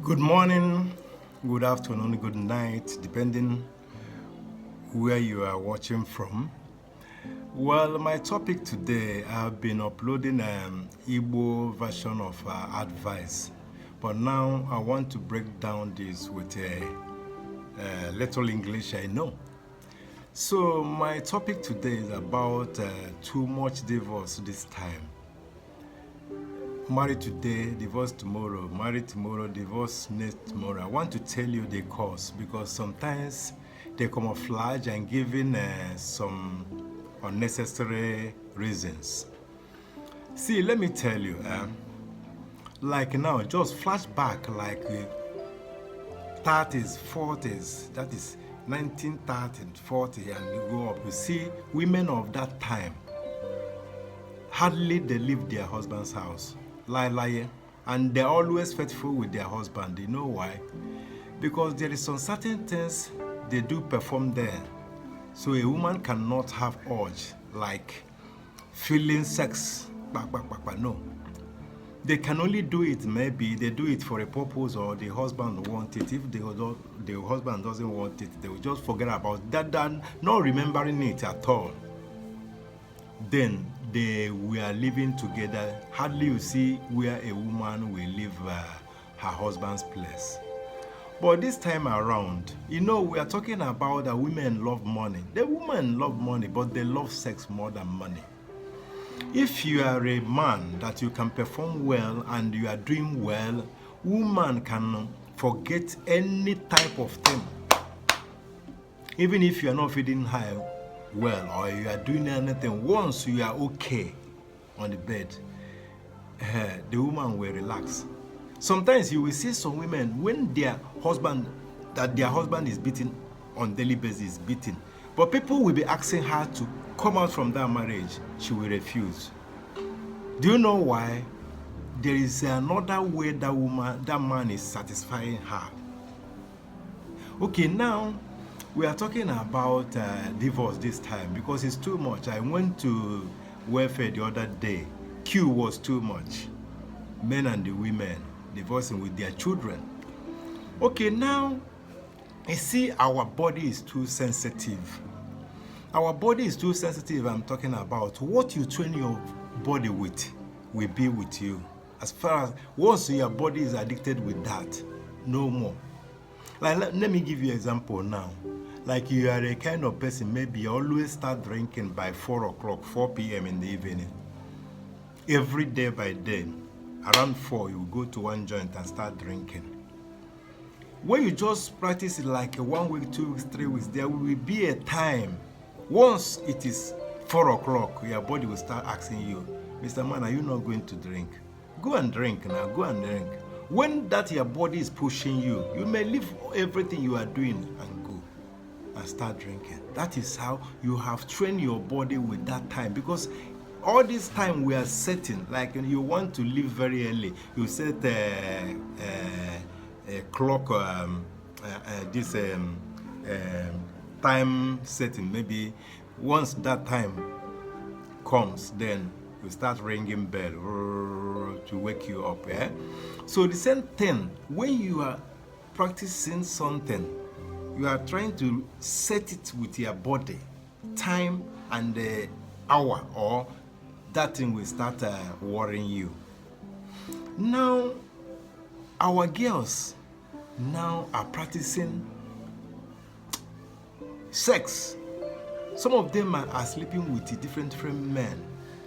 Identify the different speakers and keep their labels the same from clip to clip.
Speaker 1: Good morning, good afternoon, good night, depending where you are watching from. Well, my topic today, I've been uploading an Igbo version of advice, but now I want to break down this with a little English I know. So my topic today is about too much divorce this time. Married today, divorce tomorrow, married tomorrow, divorce next tomorrow. I want to tell you the cause because sometimes they camouflage and giving some unnecessary reasons. See, let me tell you, like now, just flashback like 30s, 40s, that is 1930, 40, and you go up, you see women of that time, hardly they leave their husband's house. Lie, and they're always faithful with their husband. You know why? Because there is some certain things they do perform there. So a woman cannot have urge, like feeling sex, no. They can only do it, maybe they do it for a purpose or the husband wants it. If the husband doesn't want it, they will just forget about that, not remembering it at all. Then they were living together. Hardly you see where a woman will leave her husband's place. But this time around, you know, we are talking about that women love money. The women love money, but they love sex more than money. If you are a man that you can perform well and you are doing well, woman can forget any type of thing. Even if you are not feeding her well or you are doing anything, once you are okay on the bed, the woman will relax. Sometimes you will see some women when their husband is beaten on daily basis, beaten, but people will be asking her to come out from that marriage, she will refuse. Do you know why? There is another way that man is satisfying her. Okay, now we are talking about divorce this time because it's too much. I went to welfare the other day. Queue was too much. Men and the women divorcing with their children. Okay, now you see our body is too sensitive. Our body is too sensitive. I'm talking about what you train your body with will be with you. As far as once your body is addicted with that, no more. Like let me give you an example now. Like you are a kind of person, maybe you always start drinking by 4 p.m. in the evening. Every day by day, around 4, you go to one joint and start drinking. When you just practice it like 1 week, 2 weeks, 3 weeks, there will be a time. Once it is 4 o'clock, your body will start asking you, Mr. Man, are you not going to drink? Go and drink now, go and drink. When that your body is pushing you, you may leave everything you are doing and go and start drinking. That is how you have trained your body with that time, because all this time we are setting, like you want to leave very early, you set a clock, time setting. Maybe once that time comes, then you start ringing bell to wake you up. Yeah? So the same thing, when you are practicing something, you are trying to set it with your body, time and the hour, or that thing will start worrying you. Now, our girls now are practicing sex. Some of them are sleeping with different men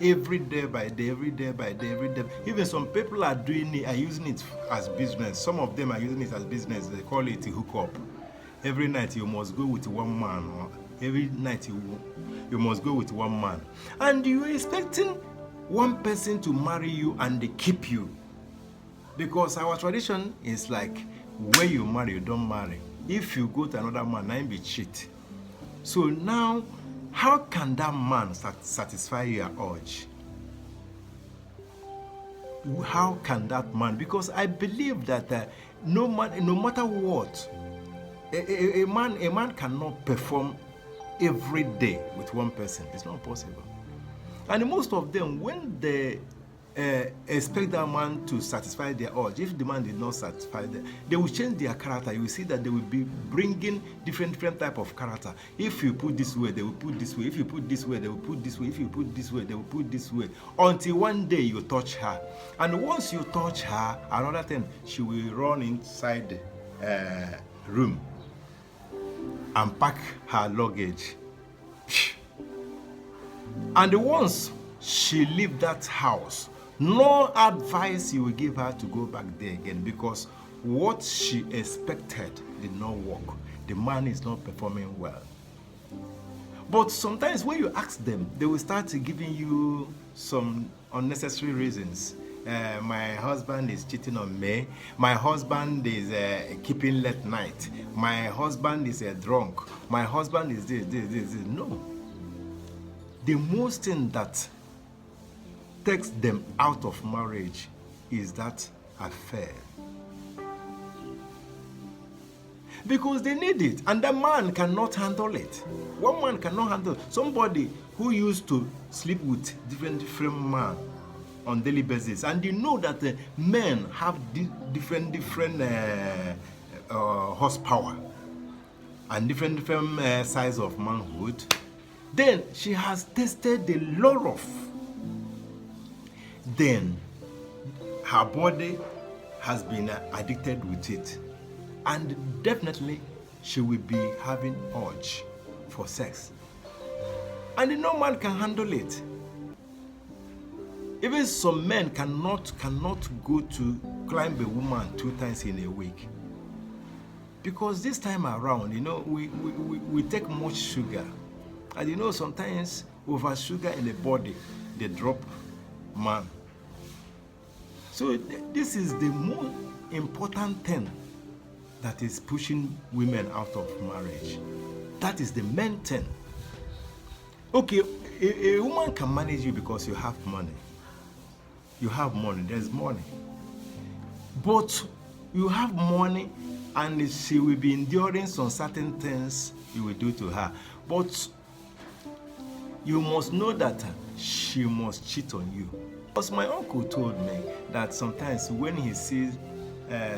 Speaker 1: every day by day, every day by day, every day. Even some people are using it as business. Some of them are using it as business. They call it a hookup. Every night you must go with one man, or every night you must go with one man. And you're expecting one person to marry you and they keep you. Because our tradition is like, when you marry, you don't marry. If you go to another man, I be cheat. So now, how can that man satisfy your urge? How can that man? Because I believe that no matter what, a man cannot perform every day with one person. It's not possible. And most of them, when they expect that man to satisfy their urge. If the man did not satisfy them, they will change their character. You will see that they will be bringing different type of character. If you put this way, they will put this way. If you put this way, they will put this way. If you put this way, they will put this way. Until one day you touch her. And once you touch her, another thing, she will run inside the room and pack her luggage. And once she leave that house, no advice you will give her to go back there again, because what she expected did not work. The man is not performing well. But sometimes when you ask them, they will start giving you some unnecessary reasons. My husband is cheating on me. My husband is keeping late night. My husband is drunk. My husband is this. No. The most thing that takes them out of marriage is that affair. Because they need it, and the man cannot handle it. One man cannot handle it. Somebody who used to sleep with different men on daily basis, and you know that men have different horsepower and different size of manhood. Then she has tasted the lot of. Then her body has been addicted with it, and definitely she will be having urge for sex, and no man can handle it. Even some men cannot go to climb a woman 2 times in a week, because this time around, you know, we take much sugar, and you know, sometimes over sugar in the body, they drop man. So this is the most important thing that is pushing women out of marriage. That is the main thing. Okay, a woman can manage you because you have money. You have money, there's money. But you have money and she will be enduring some certain things you will do to her. But you must know that she must cheat on you. Because my uncle told me that sometimes when he sees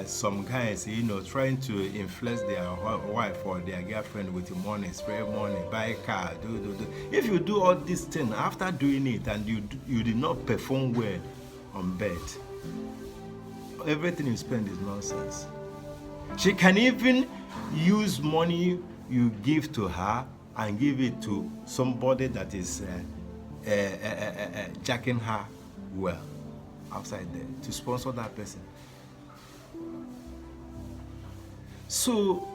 Speaker 1: some guys, you know, trying to influence their wife or their girlfriend with money, spray money, buy a car, do. If you do all these things, after doing it and you did not perform well on bed, everything you spend is nonsense. She can even use money you give to her and give it to somebody that is jacking her well outside there to sponsor that person. So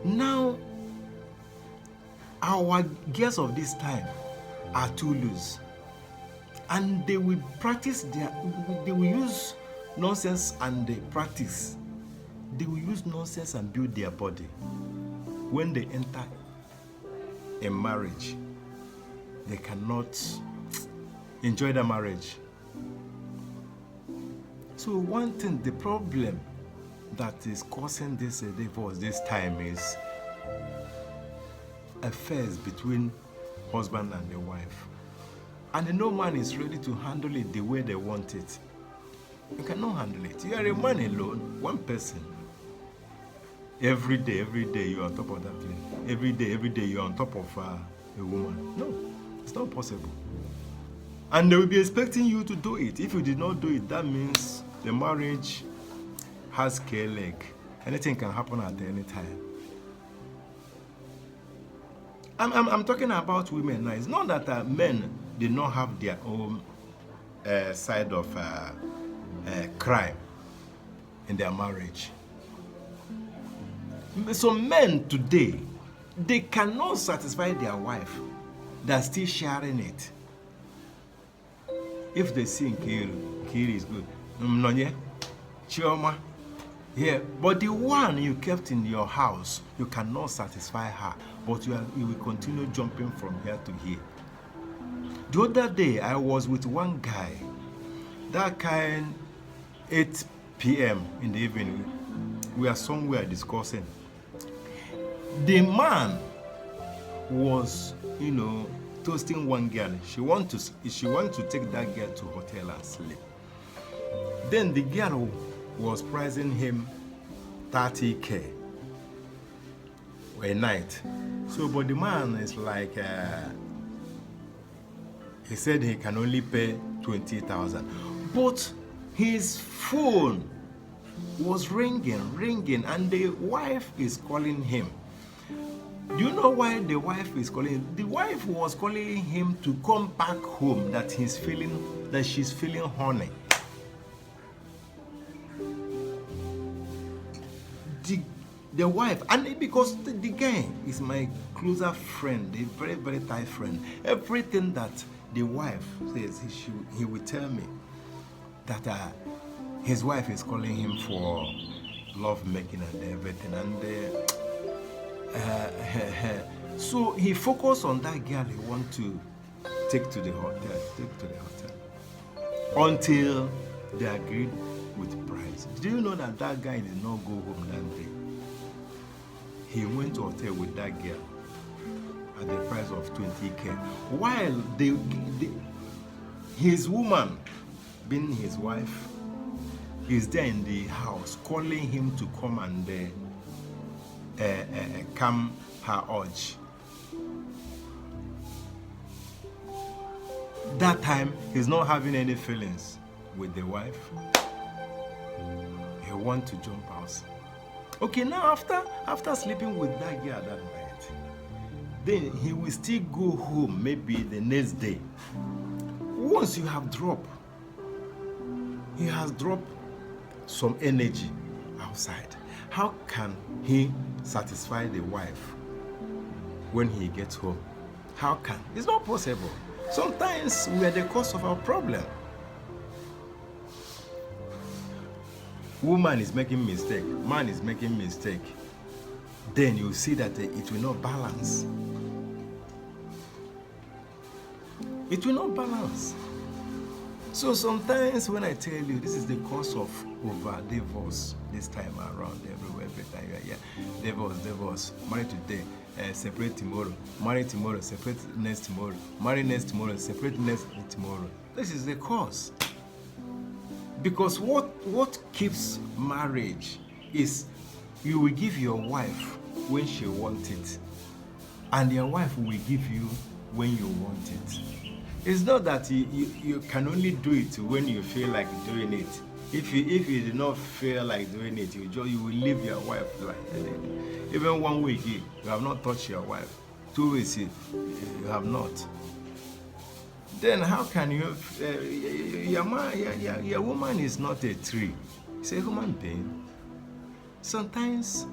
Speaker 1: now our girls of this time are too loose, and they will use nonsense and they practice. They will use nonsense and build their body. When they enter a marriage, they cannot enjoy the marriage. So one thing, the problem that is causing this divorce this time is affairs between husband and the wife. And no man is ready to handle it the way they want it. You cannot handle it. You are a man alone, one person. Every day you are on top of that thing. Every day you are on top of a woman. No, it's not possible. And they will be expecting you to do it. If you did not do it, that means the marriage has scale leg. Anything can happen at any time. I'm talking about women now. It's not that men did not have their own side of crime in their marriage. So men today, they cannot satisfy their wife. They're still sharing it. If they see Kiri is good. Mnonye, Chioma, yeah. But the one you kept in your house, you cannot satisfy her. But you will continue jumping from here to here. The other day, I was with one guy. That kind, 8 p.m. in the evening, we are somewhere discussing. The man was, toasting one girl. She want to take that girl to hotel and sleep. Then the girl was pricing him 30K a night. So, but the man is like, he said he can only pay 20,000. But his phone was ringing, and the wife is calling him. Do you know why the wife is calling him? The wife was calling him to come back home, that she's feeling horny. The wife, and because the guy is my closer friend, a very, very tight friend, everything that the wife says, he will tell me that his wife is calling him for love making and everything. And so he focused on that girl he want to take to the hotel until they agreed with price. Do you know that that guy did not go home that day? He went to hotel with that girl at the price of 20K. While his woman, being his wife, is there in the house calling him to come and calm her urge. That time, he's not having any feelings with the wife. He wants to jump house. Okay, now after sleeping with that girl that night, then he will still go home maybe the next day. Once he has dropped some energy outside. How can he satisfy the wife when he gets home? How can? It's not possible. Sometimes we are the cause of our problem. Woman is making mistake, man is making mistake. Then you see that it will not balance. It will not balance. So sometimes when I tell you this is the cause of over divorce this time around, everywhere, every time you hear divorce, marry today, separate tomorrow, marry tomorrow, separate next tomorrow, marry next tomorrow, separate next tomorrow. This is the cause. Because what keeps marriage is you will give your wife when she wants it, and your wife will give you when you want it. It's not that you can only do it when you feel like doing it. If you do not feel like doing it, you will leave your wife like that. Even 1 week you have not touched your wife. 2 weeks you have not. Then how can you? Your woman is not a tree. It's a human being. Sometimes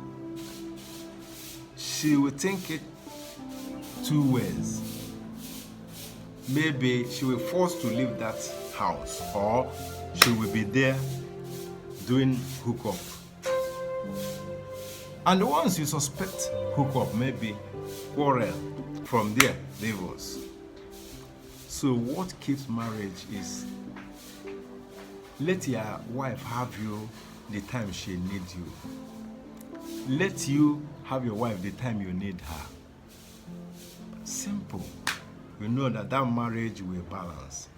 Speaker 1: she will think it 2 ways. Maybe she will force to leave that house, or she will be there doing hookup. And once you suspect hookup, maybe quarrel, from there, divorce. So what keeps marriage is let your wife have you the time she needs you. Let you have your wife the time you need her. Simple. You know that marriage will balance.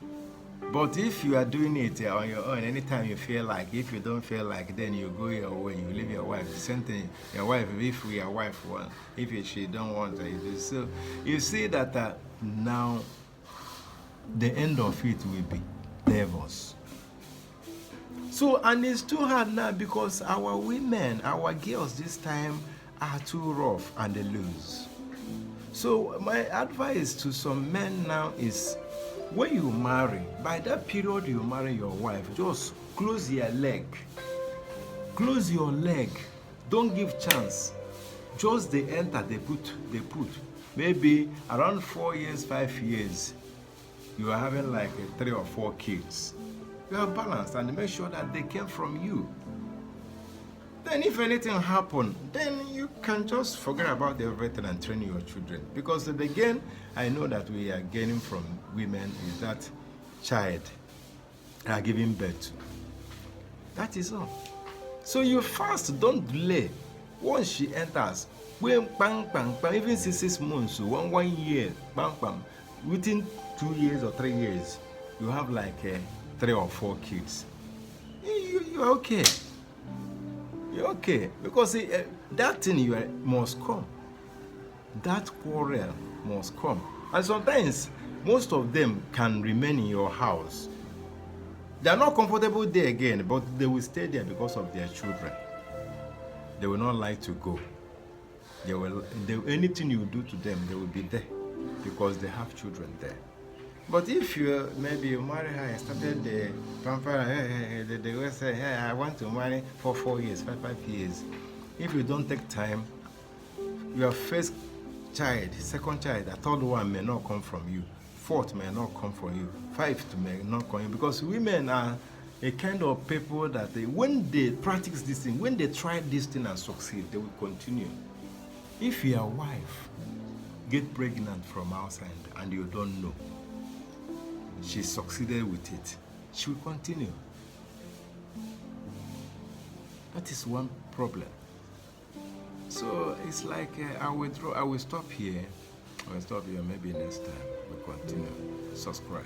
Speaker 1: But if you are doing it on your own, anytime you feel like, if you don't feel like, then you go your way, you leave your wife. Same thing, your wife, if your wife wants, if she don't want to. So you see that now the end of it will be divorce. So, and it's too hard now because our women, our girls this time are too rough and they lose. So my advice to some men now is, when you marry, by that period you marry your wife, just close your leg. Close your leg. Don't give chance. Just they enter, they put. Maybe around 4 years, 5 years, you are having like 3 or 4 kids. You are balanced and make sure that they came from you. Then if anything happens, then you can just forget about everything and train your children. Because the gain I know that we are gaining from women is that child are giving birth to. That is all. So you fast, don't delay. Once she enters, when bang, even 6 months, 1 year, bang, within 2 years or 3 years, you have like 3 or 4 kids. You're okay. You're okay. Because that thing must come. That quarrel must come. And sometimes, most of them can remain in your house. They are not comfortable there again, but they will stay there because of their children. They will not like to go. Anything you do to them, they will be there because they have children there. But if maybe you marry her and started the pamper, they will say, hey, I want to marry for 4 years, 5 years. If you don't take time, your first child, second child, the third one may not come from you. Fourth may not come from you. Fifth may not come from you. Because women are a kind of people that when they practice this thing, when they try this thing and succeed, they will continue. If your wife get pregnant from outside and you don't know, she succeeded with it, she will continue. That is one problem. So it's like I will stop here. Maybe next time we'll continue. Subscribe.